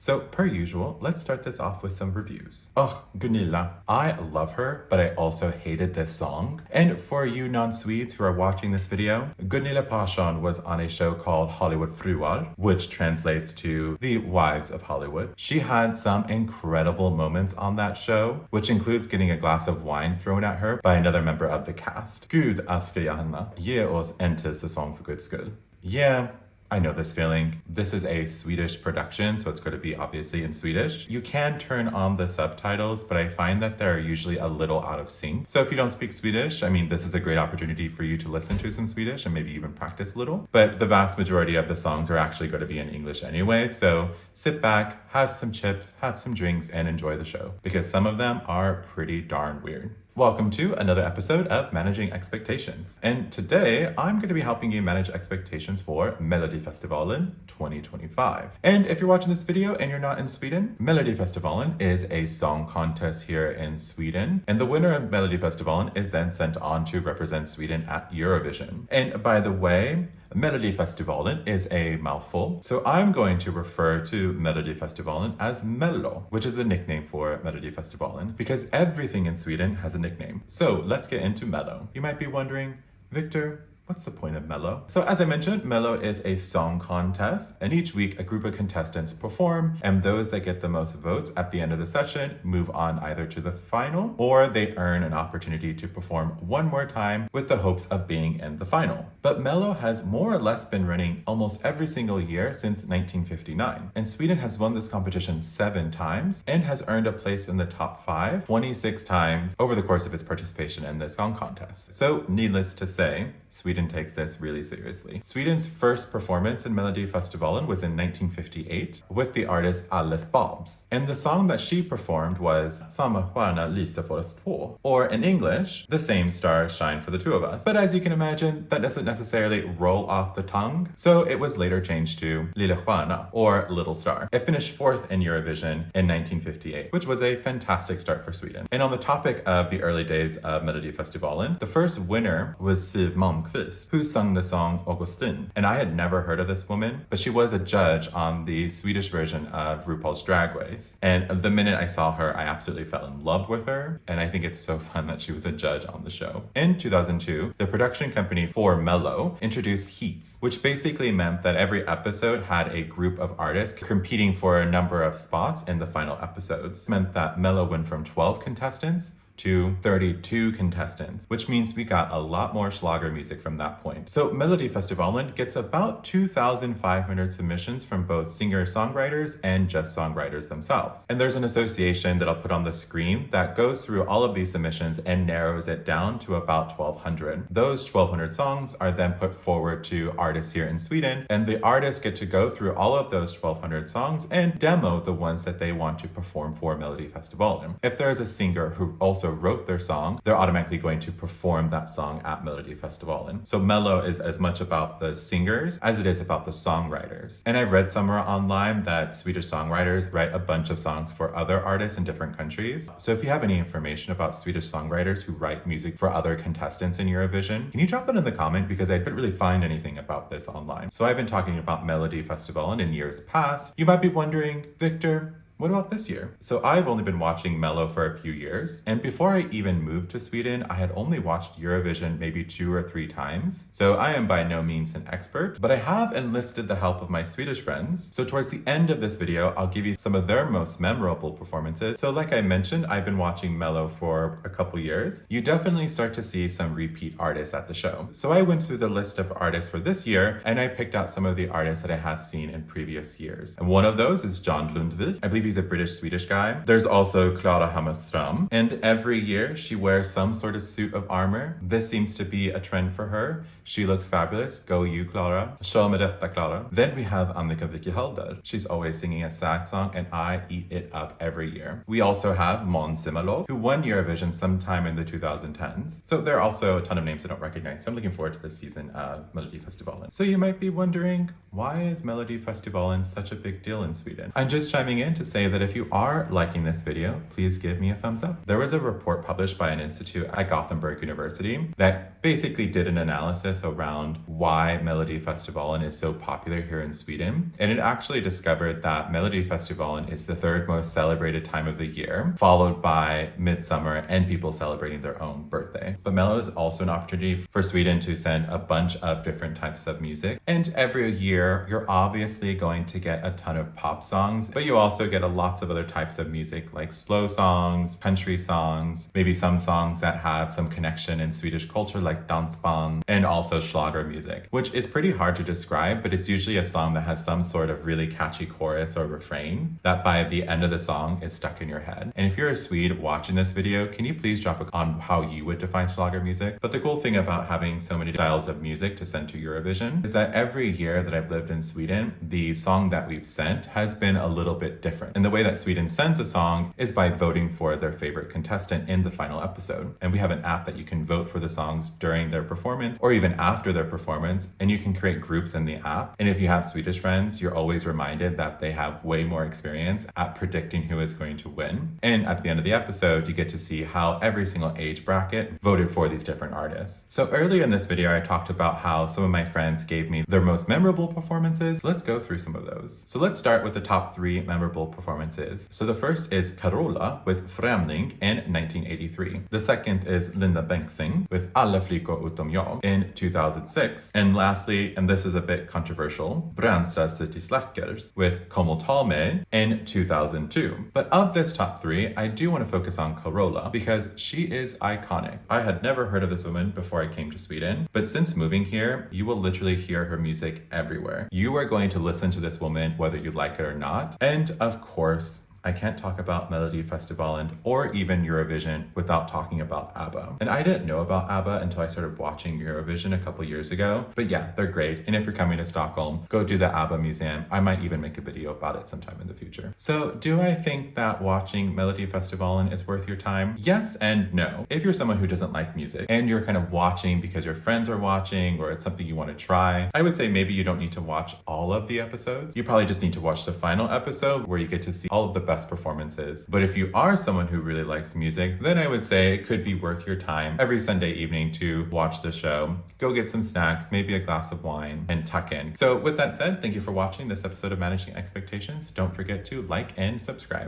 So per usual, let's start this off with some reviews. Ugh, Gunilla. I love her, but I also hated this song. And for you non-Swedes who are watching this video, Gunilla Persson was on a show called Hollywood Fruar, which translates to the wives of Hollywood. She had some incredible moments on that show, which includes getting a glass of wine thrown at her by another member of the cast. Gud älskar Johanna, ge oss en till säsong för Guds skull. Yeah, I know this feeling. This is a Swedish production, so it's going to be obviously in Swedish. You can turn on the subtitles, but I find that they're usually a little out of sync. So if you don't speak Swedish, I mean, this is a great opportunity for you to listen to some Swedish and maybe even practice a little. But the vast majority of the songs are actually going to be in English anyway, so sit back, have some chips, have some drinks, and enjoy the show, because some of them are pretty darn weird. Welcome to another episode of Managing Expectations. And today I'm going to be helping you manage expectations for Melodifestivalen 2025. And if you're watching this video and you're not in Sweden, Melodifestivalen is a song contest here in Sweden. And the winner of Melodifestivalen is then sent on to represent Sweden at Eurovision. And by the way, Melodifestivalen is a mouthful, so I'm going to refer to Melodifestivalen as Mello, which is a nickname for Melodifestivalen, because everything in Sweden has a nickname. So let's get into Mello. You might be wondering, Victor, what's the point of Mello? So as I mentioned, Mello is a song contest, and each week a group of contestants perform, and those that get the most votes at the end of the session move on either to the final, or they earn an opportunity to perform one more time with the hopes of being in the final. But Mello has more or less been running almost every single year since 1959, and Sweden has won this competition 7 times and has earned a place in the top 5 26 times over the course of its participation in this song contest. So needless to say, Sweden takes this really seriously. Sweden's first performance in Melodifestivalen was in 1958 with the artist Alice Babs. And the song that she performed was Samma stjärna lyser för oss två, or in English, The Same Stars Shine for the Two of Us. But as you can imagine, that doesn't necessarily roll off the tongue, so it was later changed to Lilla stjärna, or Little Star. It finished 4th in Eurovision in 1958, which was a fantastic start for Sweden. And on the topic of the early days of Melodifestivalen, the first winner was Siw Malmkvist, who sung the song Augustin. And I had never heard of this woman, but she was a judge on the Swedish version of RuPaul's Drag Race. And the minute I saw her, I absolutely fell in love with her. And I think it's so fun that she was a judge on the show. In 2002, the production company for Mello introduced heats, which basically meant that every episode had a group of artists competing for a number of spots in the final episodes. It meant that Mello went from 12 contestants to 32 contestants, which means we got a lot more Schlager music from that point. So Melodifestivalen gets about 2,500 submissions from both singer-songwriters and just songwriters themselves. And there's an association that I'll put on the screen that goes through all of these submissions and narrows it down to about 1,200. Those 1,200 songs are then put forward to artists here in Sweden, and the artists get to go through all of those 1,200 songs and demo the ones that they want to perform for Melodifestivalen. If there is a singer who also wrote their song, they're automatically going to perform that song at Melodifestivalen. So Mello is as much about the singers as it is about the songwriters. And I've read somewhere online that Swedish songwriters write a bunch of songs for other artists in different countries. So if you have any information about Swedish songwriters who write music for other contestants in Eurovision, can you drop it in the comment, because I couldn't really find anything about this online. So I've been talking about Melodifestivalen in years past. You might be wondering, Victor, what about this year? So I've only been watching Mello for a few years, and before I even moved to Sweden, I had only watched Eurovision maybe 2 or 3 times. So I am by no means an expert, but I have enlisted the help of my Swedish friends. So towards the end of this video, I'll give you some of their most memorable performances. So like I mentioned, I've been watching Mello for a couple years. You definitely start to see some repeat artists at the show. So I went through the list of artists for this year, and I picked out some of the artists that I have seen in previous years. And one of those is John Lundvik. I believe he's a British-Swedish guy. There's also Clara Hammarström, and every year she wears some sort of suit of armor. This seems to be a trend for her. She looks fabulous. Go you, Clara. Show me detta, Clara. Then we have Annika Vicky Halder. She's always singing a sad song, and I eat it up every year. We also have Måns Zelmerlöw, who won Eurovision sometime in the 2010s. So there are also a ton of names I don't recognize. So I'm looking forward to this season of Melodifestivalen. So you might be wondering, why is Melodifestivalen such a big deal in Sweden? I'm just chiming in to say that if you are liking this video, please give me a thumbs up. There was a report published by an institute at Gothenburg University that basically did an analysis analysis around why Melodifestivalen is so popular here in Sweden, and it actually discovered that Melodifestivalen is the third most celebrated time of the year, followed by Midsummer and people celebrating their own birthday. But Mello is also an opportunity for Sweden to send a bunch of different types of music, and every year you're obviously going to get a ton of pop songs, but you also get lots of other types of music like slow songs, country songs, maybe some songs that have some connection in Swedish culture like dansband, and also Schlager music, which is pretty hard to describe, but it's usually a song that has some sort of really catchy chorus or refrain that by the end of the song is stuck in your head. And if you're a Swede watching this video, can you please drop a comment on how you would define Schlager music? But the cool thing about having so many styles of music to send to Eurovision is that every year that I've lived in Sweden, the song that we've sent has been a little bit different. And the way that Sweden sends a song is by voting for their favorite contestant in the final episode. And we have an app that you can vote for the songs during their performance or even after their performance, and you can create groups in the app. And if you have Swedish friends, you're always reminded that they have way more experience at predicting who is going to win. And at the end of the episode, you get to see how every single age bracket voted for these different artists. So earlier in this video, I talked about how some of my friends gave me their most memorable performances. Let's go through some of those. So let's start with the top 3 memorable performances. So the first is Carola with Främling in 1983. The second is Linda Bengtzing with Alla flickor utom jag in 2006. And lastly, and this is a bit controversial, Bränsta City Slackers with Kom ta mig in 2002. But of this top 3, I do want to focus on Carola because she is iconic. I had never heard of this woman before I came to Sweden, but since moving here, you will literally hear her music everywhere. You are going to listen to this woman whether you like it or not. And of course, I can't talk about Melodifestivalen or even Eurovision without talking about ABBA. And I didn't know about ABBA until I started watching Eurovision a couple years ago. But yeah, they're great. And if you're coming to Stockholm, go do the ABBA Museum. I might even make a video about it sometime in the future. So do I think that watching Melodifestivalen is worth your time? Yes and no. If you're someone who doesn't like music and you're kind of watching because your friends are watching or it's something you want to try, I would say maybe you don't need to watch all of the episodes. You probably just need to watch the final episode where you get to see all of the best performances. But if you are someone who really likes music, then I would say it could be worth your time every Sunday evening to watch the show. Go get some snacks, maybe a glass of wine, and tuck in. So with that said, thank you for watching this episode of Managing Expectations. Don't forget to like and subscribe.